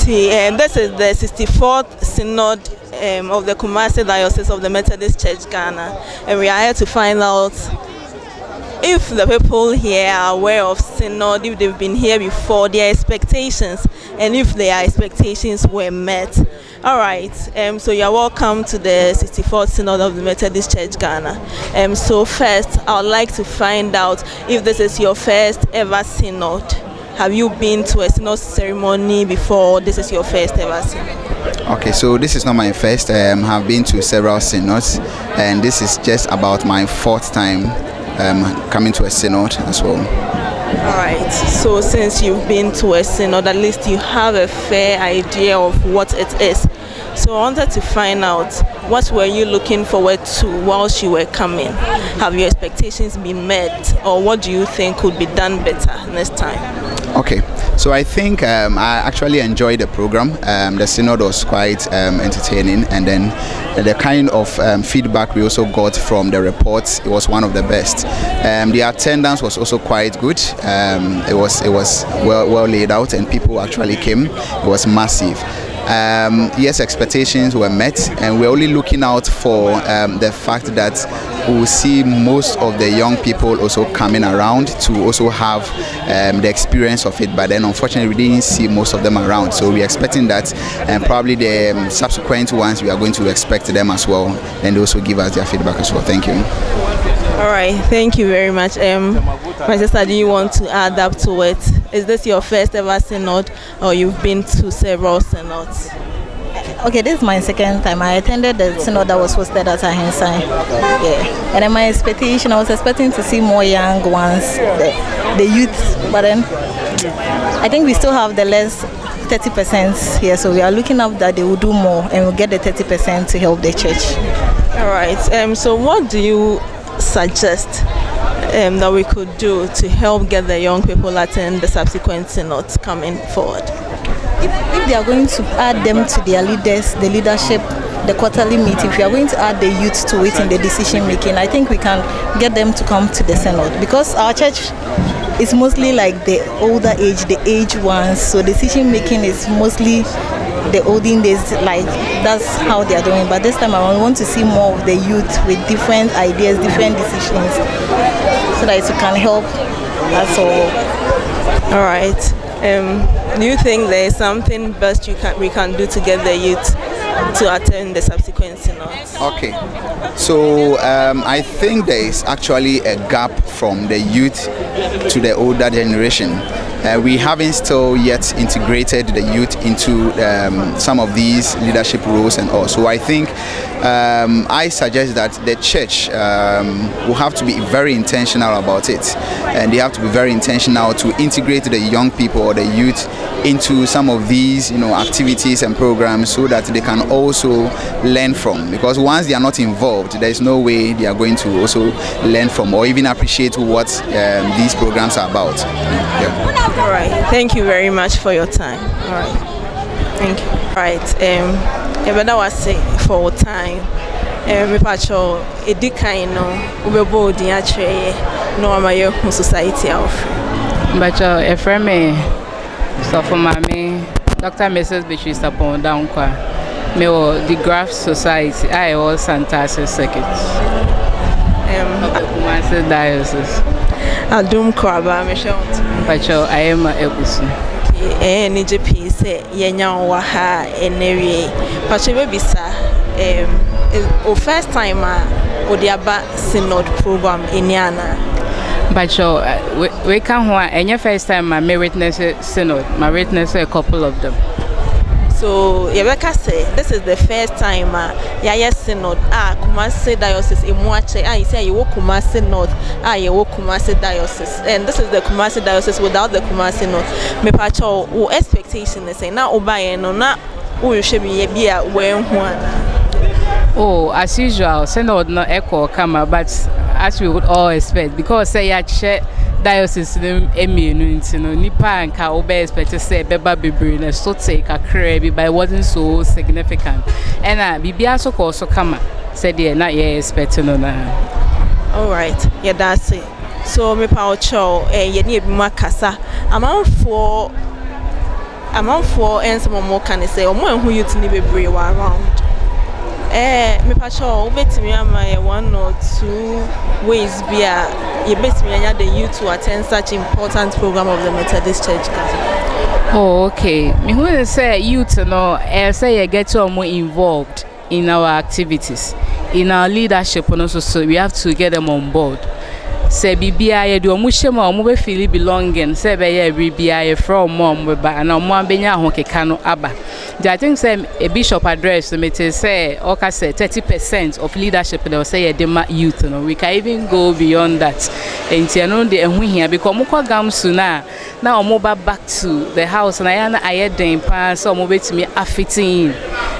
This is the 64th Synod of the Kumasi Diocese of the Methodist Church Ghana, and we are here to find out if the people here are aware of Synod, if they've been here before, their expectations, and if their expectations were met. All right, so you're welcome to the 64th Synod of the Methodist Church Ghana. So first, I would like to find out if this is your first ever Synod. Have you been to a Synod ceremony before? This is your first ever Synod? Okay, so this is not my first. I have been to several Synods, and this is just about my fourth time coming to a Synod as well. All right, so since you've been to a Synod, at least you have a fair idea of what it is. So I wanted to find out, what were you looking forward to whilst you were coming? Have your expectations been met, or what do you think could be done better next time? Okay, so I think I actually enjoyed the program. The Synod was quite entertaining, and then the kind of feedback we also got from the reports, it was one of the best. The attendance was also quite good. It was well laid out, and people actually came. It was massive. Yes, expectations were met, and we're only looking out for the fact that we'll see most of the young people also coming around to also have the experience of it. But then unfortunately we didn't see most of them around, so we're expecting that, and probably the subsequent ones we are going to expect them as well, and they also give us their feedback as well. Thank you. All right, thank you very much. My sister, do you want to add up to it? Is this your first ever Synod, or you've been to several Synods? Okay, this is my second time. I attended the Synod that was hosted at Ahensai. Yeah. And then my expectation, I was expecting to see more young ones, the youth, but then I think we still have the less 30% here, so we are looking up that they will do more and we'll get the 30% to help the church. All right, so what do you suggest that we could do to help get the young people attend the subsequent synods coming forward? If they are going to add them to their leaders, the leadership, the quarterly meeting, if we are going to add the youth to it in the decision making, I think we can get them to come to the synod, because our church is mostly like the older age, the aged ones, so decision making is mostly the olden days, like that's how they are doing. But this time I want to see more of the youth with different ideas, different decisions, so that it can help us all. All right. Do you think there is something best we can do to get the youth to attend the subsequent synods? Okay, so I think there is actually a gap from the youth to the older generation. We haven't still yet integrated the youth into some of these leadership roles and all. So I think I suggest that the church will have to be very intentional about it, and they have to be very intentional to integrate the young people or the youth into some of these, activities and programs, so that they can also learn from. Because once they are not involved, there is no way they are going to also learn from or even appreciate what these programs are about. Yeah. All right. Thank you very much for your time. All right. Thank you. All right. But that was for time. Mepacho edikan no ubebo di akyerɛ no amaye hu society of. Mepacho efreme so for mama Dr. Mrs. Bichi Sapon down kwa me o the Graph Society I was Santase Circuit. Kumasi Diocese. Adum Kraba me shont. Mepacho I am ebusu. Ni JP say yenya wa ha enewie. Pacho be bisa first time Odiaba Synod program in Yana. But we can any first time I may witness Synod, my witness a couple of them. So Rebecca say this is the first time Yaya Synod Kumasi Diocese in Mwache you say you walk Kumasi North you walk Kumasi Diocese, and this is the Kumasi Diocese without the Kumasi North. Me pacho who expectation is say na obaye no na who should be a when Oh, as usual, Synod no echo come, but as we would all expect, because say ya check diocese nipa and ka obey expect to say beba bibri na so take a crab, but it wasn't so significant. And bibia so also come said yeah, not yeah expecting no na. All right, yeah, that's it. So me pa ocho you need makasa amount for amanfoɔ nsɛm ɔmo ka ne sɛ ɔmo ɛho youth ni bebree wɔ around. Me pacho wobetimi ama yɛ 1 or 2 ways bi a yɛbetimi anya the youth to attend such important program of the Methodist Church Ghana. Oh, okay. Me who say youth no say you get more involved in our activities, in our leadership, and also so we have to get them on board. Say bibia ye do omo hye ma omo be feel belonging say be ye bibia ye from mom be ba na omo abenya ho keka no aba. I think say a bishop address me to say okay say 30% of leadership they will say the youth no we can even go beyond that. Enti no de ehu hia because omo kwa gamsu na omo ba back to the house na ya na ayeden pa so omo betimi afitting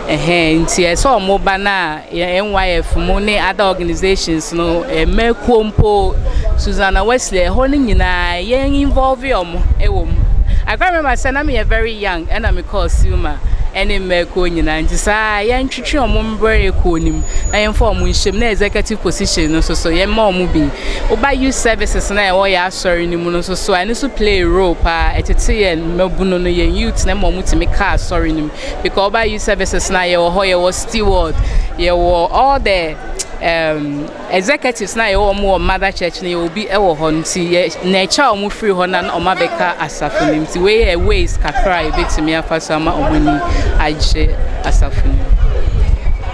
enti so omo ba na NYF mo ne other organizations no mekompo Susanna Wesley holding nyina yen involve yomo ewom. I can remember saying I'm very young and I'm a consumer and in meko nyina nti sa yen twetwe omo mbrɛ ekonim na yen form nhyem na executive position no so yen ma omo bi oba youth services na e ya sorry ni mu no so I need to play a role pa etete yen mabuno no yen youth na mo mutimi ka sorry ni because oba youth services na ye wo ho ye wo steward ye wo all the executives na yo mo mother church na yo bi e wo ho nti na echa omo free ho na o mabeka asafunim nti we ways kakra e betimi afasama omoni aje asafunim.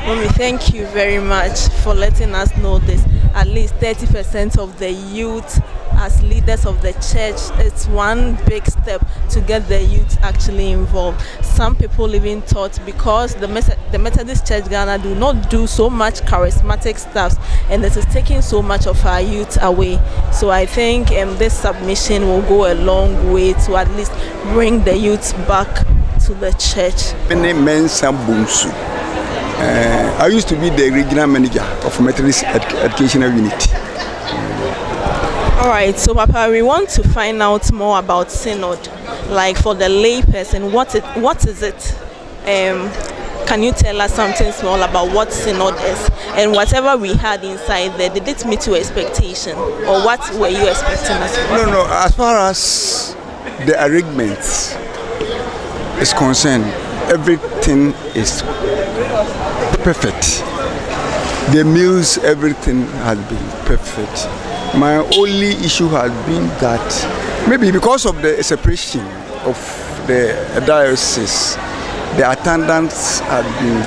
Mommy, thank you very much for letting us know this. At least 30% of the youth as leaders of the church, it's one big step to get the youth actually involved. Some people even thought because the Methodist Church Ghana do not do so much charismatic stuff and it is taking so much of our youth away. So I think this submission will go a long way to at least bring the youth back to the church. I used to be the regional manager of Methodist Educational Unit. All right, so Papa, we want to find out more about Synod. Like for the lay person, what is it? Can you tell us something small about what Synod is? And whatever we had inside there, did it meet your expectation? Or what were you expecting as well? No, as far as the arrangements is concerned, everything is perfect. The meals, everything has been perfect. My only issue has been that maybe because of the separation of the diocese, the attendance had been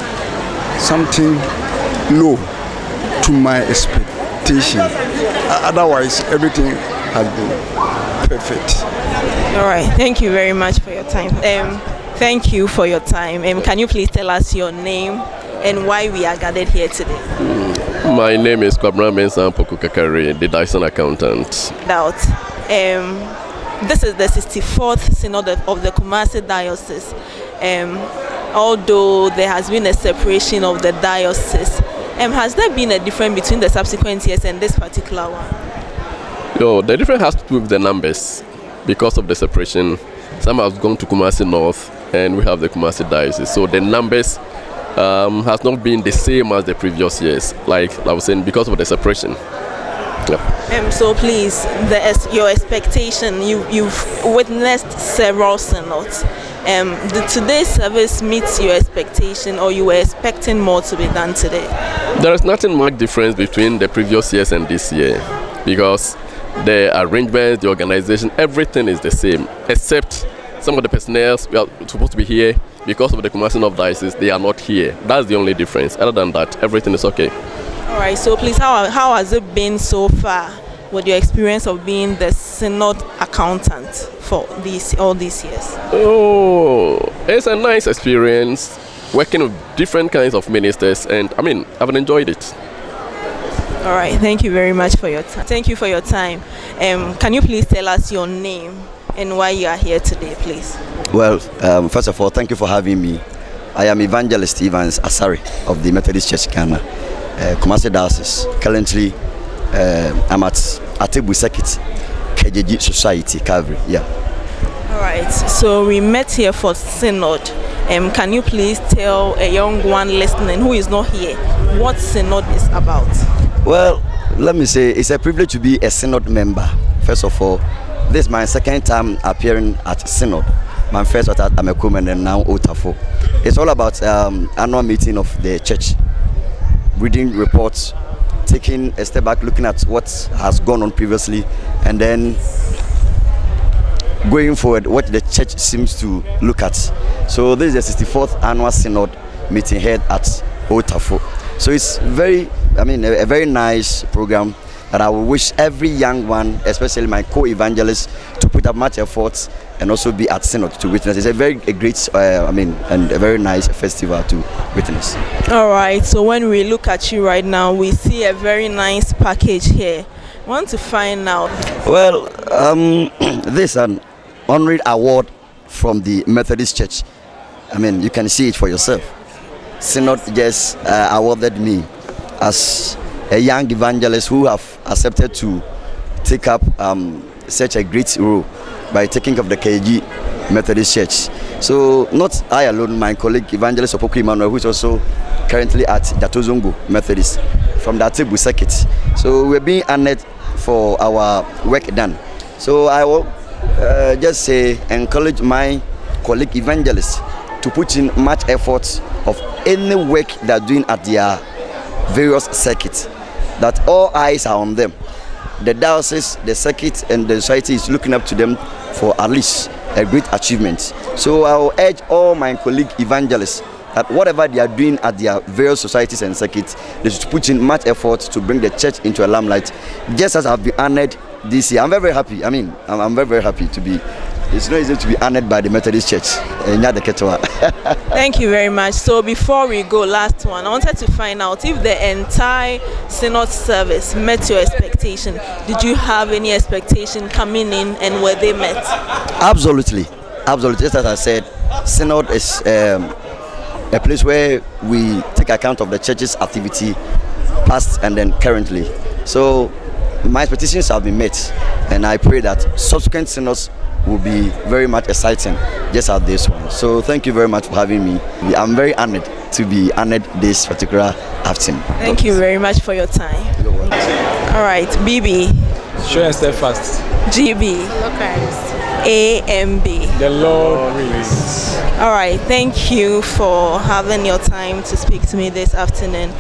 something low to my expectation. Otherwise, everything has been perfect. All right, thank you very much for your time. Thank you for your time. Can you please tell us your name and why we are gathered here today? My name is Kwabra Mensah Pokukakari, the Dyson accountant. This is the 64th Synod of the Kumasi Diocese. Although there has been a separation of the diocese, has there been a difference between the subsequent years and this particular one? No, the difference has to do with the numbers. Because of the separation, some have gone to Kumasi North and we have the Kumasi Diocese. So the numbers has not been the same as the previous years, like I was saying, because of the separation. Yeah. So please, your expectation, you've witnessed several synods. Did today's service meet your expectation, or you were expecting more to be done today? There is nothing much difference between the previous years and this year, because the arrangements, the organization, everything is the same, except some of the personnel we are supposed to be here. Because of the Kumasi North Diocese, they are not here. That's the only difference. Other than that, everything is okay. All right, so please, how has it been so far with your experience of being the Synod accountant for all these years? Oh, it's a nice experience working with different kinds of ministers, and I mean, I've enjoyed it. All right, thank you very much for your time. Thank you for your time. Can you please tell us your name and why you are here today, please? Well, first of all, thank you for having me. I am Evangelist Evans Asari of the Methodist Church Ghana, Kumasi Diocese. Currently, I'm at Atebu Circuit, KJG Society, Calvary. Yeah. All right. So we met here for Synod. Can you please tell a young one listening who is not here what Synod is about? Well, let me say it's a privilege to be a Synod member. First of all, this is my second time appearing at Synod. my first was at Amekum and then now Otafo. It's all about annual meeting of the church, reading reports, taking a step back, looking at what has gone on previously, and then going forward, what the church seems to look at. So this is the 64th annual synod meeting held at Otafo. So it's a very nice program that I will wish every young one, especially my co-evangelists, to put up much effort and also be at synod to witness. It's a great, and a very nice festival to witness. All right. So when we look at you right now, we see a very nice package here. I want to find out. Well, this an honorary award from the Methodist Church. You can see it for yourself. Synod just awarded me as a young evangelist who have accepted to take up such a great role by taking up the KG Methodist Church. So not I alone, my colleague Evangelist Opoku Emmanuel, who is also currently at Datozongo Methodist from the Atebu Circuit. So we're being honored for our work done. So I will just say encourage my colleague evangelists to put in much effort of any work they're doing at their various circuits, that all eyes are on them. The diocese, the circuit, and the society is looking up to them for at least a great achievement. So I will urge all my colleague evangelists that whatever they are doing at their various societies and circuits, they should put in much effort to bring the church into a limelight, just as I've been honored this year. I'm very, very happy. I'm very, very happy to be. It's not easy to be honored by the Methodist Church. Thank you very much. So before we go, last one, I wanted to find out if the entire synod service met your expectation. Did you have any expectation coming in, and were they met? Absolutely. Just as I said, synod is a place where we take account of the church's activity, past and then currently. So my expectations have been met, and I pray that subsequent synods will be very much exciting, just as this one. So thank you very much for having me. I'm very honored to be honored this particular afternoon. Thank you very much for your time. All right, BB. Sure and steadfast. GB. AMB. The Lord reigns. All right, thank you for having your time to speak to me this afternoon.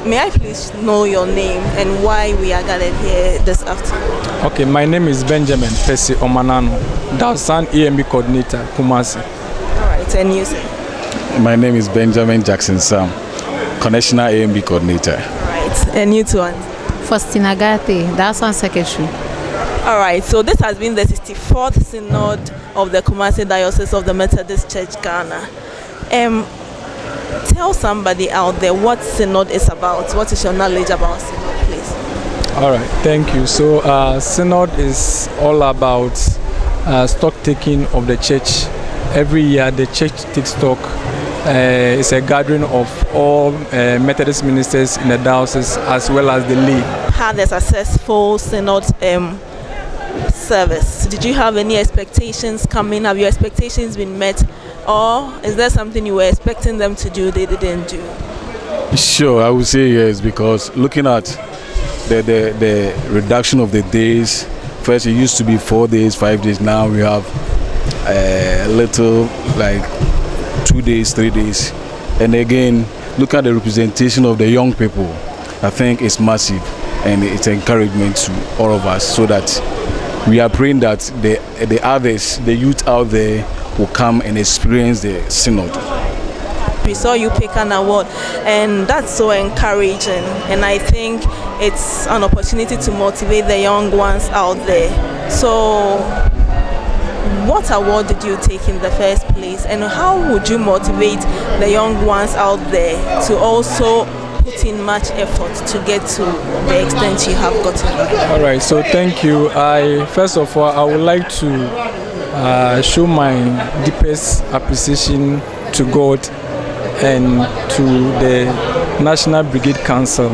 May I please know your name and why we are gathered here this afternoon? Okay, my name is Benjamin Percy Omanano, Dawson AMB coordinator, Kumasi. All right, and you say? My name is Benjamin Jackson Sam, Connectional AMB coordinator. All right, and you too? Faustina Gate, Dawson secretary. All right, so this has been the 64th Synod of the Kumasi Diocese of the Methodist Church, Ghana. Tell somebody out there what Synod is about. What is your knowledge about Synod, please? All right, thank you. So Synod is all about stock taking of the church. Every year the church takes stock. It's a gathering of all Methodist ministers in the diocese as well as the lay. Had a successful Synod service. Did you have any expectations coming? Have your expectations been met, or is there something you were expecting them to do they didn't do? Sure, I would say yes, because looking at the reduction of the days, first it used to be 4 days, 5 days. Now we have a little like 2 days, 3 days, and again look at the representation of the young people. I think it's massive, and it's encouragement to all of us, so that we are praying that the others, the youth out there, will come and experience the synod. We saw you pick an award, and that's so encouraging, and I think it's an opportunity to motivate the young ones out there. So what award did you take in the first place, and how would you motivate the young ones out there to also put in much effort to get to the extent you have gotten? All right, so thank you. First of all, I would like to show my deepest appreciation to God and to the National Brigade Council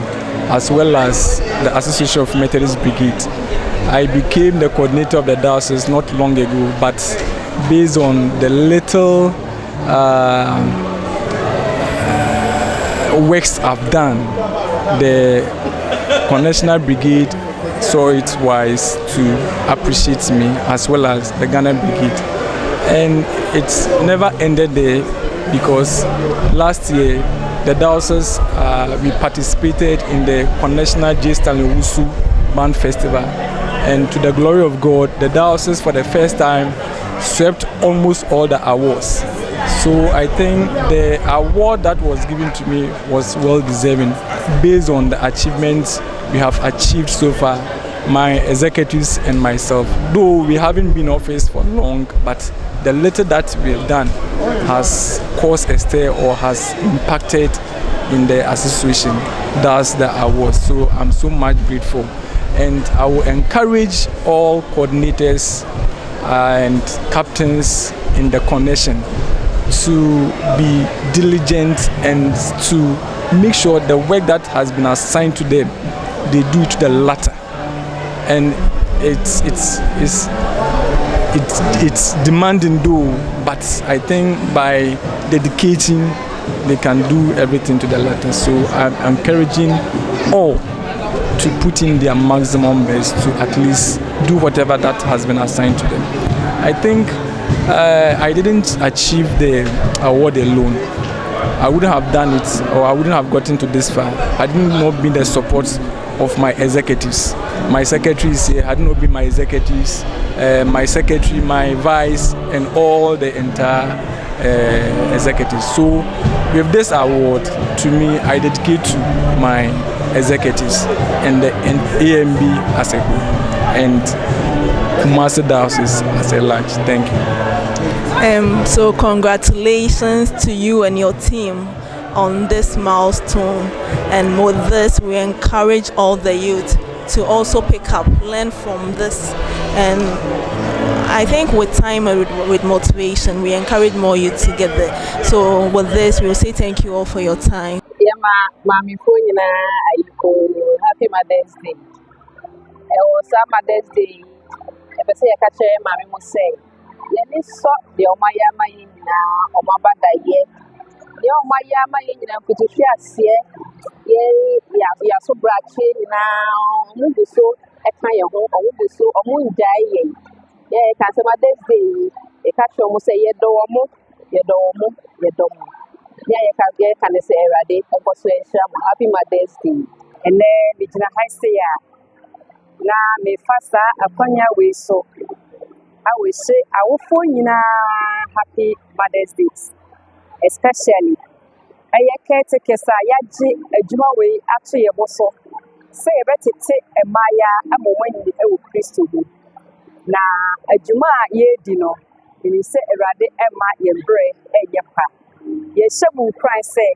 as well as the Association of Methodist Brigade. I became the coordinator of the diocese not long ago, but based on the little works I've done, the National Brigade saw it wise to appreciate me, as well as the Ghana Brigade. And it's never ended there, because last year the diocese we participated in the National J. Stanley Wusu Band Festival, and to the glory of God, the diocese for the first time swept almost all the awards. So I think the award that was given to me was well deserving, based on the achievements we have achieved so far, my executives and myself. Though we haven't been in office for long, but the little that we have done has caused a stir or has impacted in the association. That's the award. So I'm so much grateful. And I will encourage all coordinators and captains in the connection to be diligent and to make sure the work that has been assigned to them, they do it to the latter. And it's demanding though, but I think by dedicating they can do everything to the latter. So I'm encouraging all to put in their maximum best to at least do whatever that has been assigned to them. I think I didn't achieve the award alone. I wouldn't have done it, or I wouldn't have gotten to this far had it not been the support of my executives. My secretaries here, had not been my executives, my secretary, my vice, and all the entire executives. So with this award, to me, I dedicate to my executives and the AMB as a whole, and Kumasi Diocese as a large. Thank you. So congratulations to you and your team on this milestone, and with this we encourage all the youth to also pick up, learn from this, and I think with time and with motivation we encourage more youth to get there. So with this we'll say thank you all for your time. Happy Mother's Day. It was Mother's Day. I say I catch Mammy must say, Yenny saw the Omayama in Omabada yet. The Omayama in Putushia, we are so bragging now. Move so at my home, or move so a moon dying. Yeah, can't Mother's Day. A catch almost say, Yedomo, Yedomo, Yedomo. Yeah, you can say, Radi, a persuasion. Happy Mother's Day. And then it's a high say, now me fasa upon way so. I will say, I will phone you happy Mother's Day, especially. I caretaker, Yaji, a Juma way, actually a bosso. Say a better take a Maya, a moment in the Christo. Now, a Juma ye dino, and you say a radi Emma, your bread, and your pa. Yes, some will cry, say,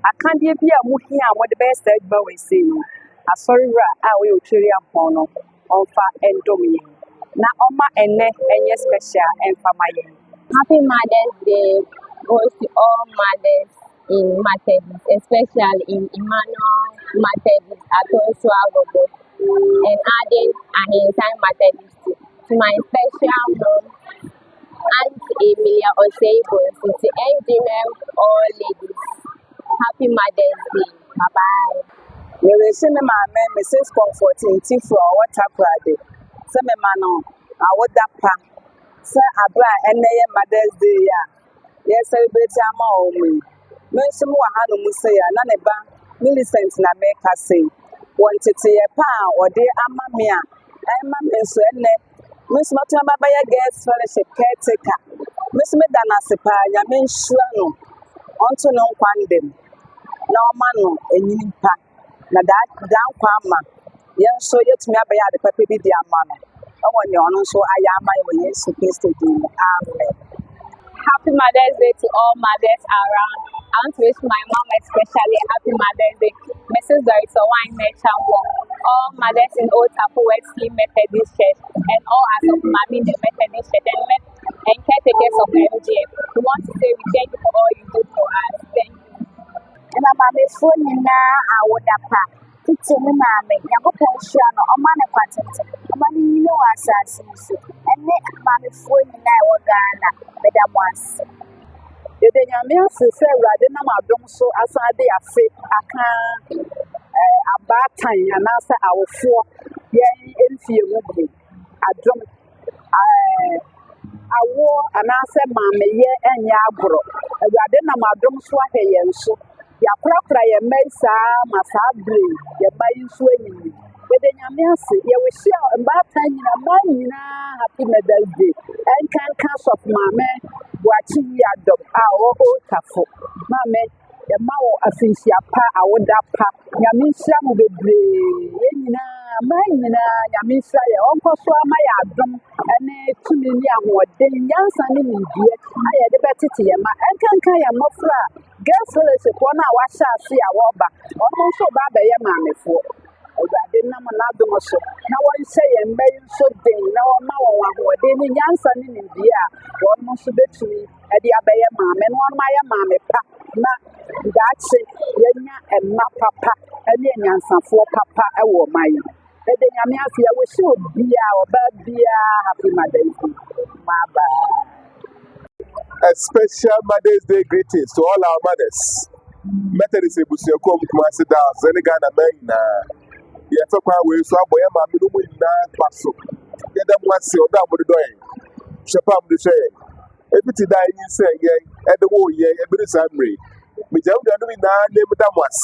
I can't be a mookie and what the best that boy say. A sorry, I will truly upon on far and dominate. Now, Oma and Net, and yes, special and for my Happy Mother's Day goes to all mothers in Methodist, especially in Emmanuel Methodist at Oswald, and adding an entire Methodist to my special mom, Aunt Emilia Osebo, to NGM all ladies. Happy Mother's Day. Bye bye. We will send my man, Mrs. Comfort in Tifu or what up, Radi. Some man, I would that pa. Sir, I buy and Mother's Day. Yes, celebrate our home. Most more Hanu Musaya, none of Millicent in America say. Wanted to a pound or dear Amamia. I'm Miss Rene. Miss Matama by a guest fellowship caretaker. Miss Medana Sepa, Yamin Shuano. Onto no quandem. No mano, and Yinipa. Na that down Kwama. Yes, so yet me by the papi dear mamma. I want you on so I am my way, yes, to do. Amen. Happy Mother's Day to all mothers around. I want to wish my mom especially a happy Mother's Day. Mrs. Dorita Wine Champo, all mothers in Old Tapu Wesley Methodist Church, and all as of Mami the Methodist Church, and caretakers of MGM. We want to say we thank you for all you do for us. Thank you. And I'm a phone now. I would have to me, mammy. Young Potion or man of patent. A man you know assassins. And then mammy phone now or Ghana, Madam once. The young say rather than my dome so as I they are fit. I can't a bad time and answer our four. Yeah, in fear movie. I drum. awo anaasɛ maameyɛ ɛnyɛ agorɔ awurade nam adom so ahwɛ yɛn so yɛakorakora yɛn mma yi saa ma saa bere yɛn mma yi nso anyini yɛde nyame ase yɛwɔhyia mbaatan nyinaa mmaa nyinaa happy Mother's Day ɛnkanka sɔfo maame boakye yi adɔm a ɔwɔ Otafo maame yɛma wɔ afinhyia pa awoda pa nyame nhyira mo bebree yɛn nyinaa mmaa nyinaa nyame nhyira yɛ ɔnkɔ so ama yɛ adom ne tumi ne ahoɔden nyansa ne nimdeɛ a yɛde bɛtete yɛn ma ɛnkanka yɛn mmɔfra a girls fellowship wɔn a wahyɛ ase a wɔreba ɔmo nso ba abɛyɛ maamefoɔ awurade nam n'adom so na wɔnhyɛ yɛn mma yi nso den na wɔma wɔn ahoɔden ne nyansa ne nimdeɛ a wɔn nso bɛtumi de abɛyɛ maame na wɔn ayɛ maame pa na daakye yɛnya mma papa ne anyansafoɔ papa wɔ ɔman yi ɛde nyame ase yɛwɔhyɛ obiara ɔbaa biara happy Mother's Day bye. A special Mother's Day greetings to all our mothers. Methodist Ebusiakom Kumasi Dals, any Ghana man. Yes, so we saw boy, mammy, no win that passo. Get them once your dam with the doing. Shapam the shay. Everything that you say, yeah, at the war, yeah, every Sunday. We don't know now, name them once.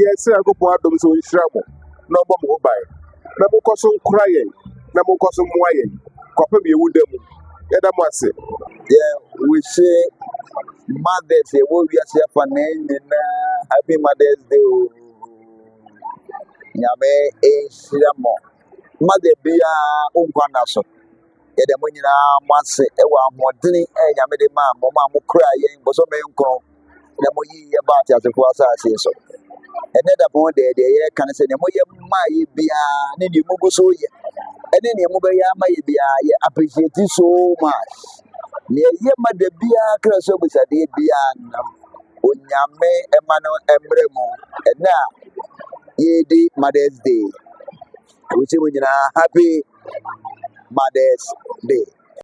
Yes, I go for them so in trouble. No more by. No more custom crying, no more custom wine. Copy me with them. Get them once. Yeah, we say Mother's Day, we are here for Happy Mother's Day. Nyame ehiramo mother bia onkwana so ye de monyina mase e wa modene e nyame de ma mo ma mo kra ye boso me nkro na mo yi ye ba ti asefo asase so ene da bon de ye kan se ne mo ye ma ye bia ne ni mo go so ye ene ne mo be ya ma ye bia ye appreciate so much ne ye ma de bia kra so bisa de bia na onyame e ma no emre mo ena Yedi Mother's Day. I wish you happy Mother's Day.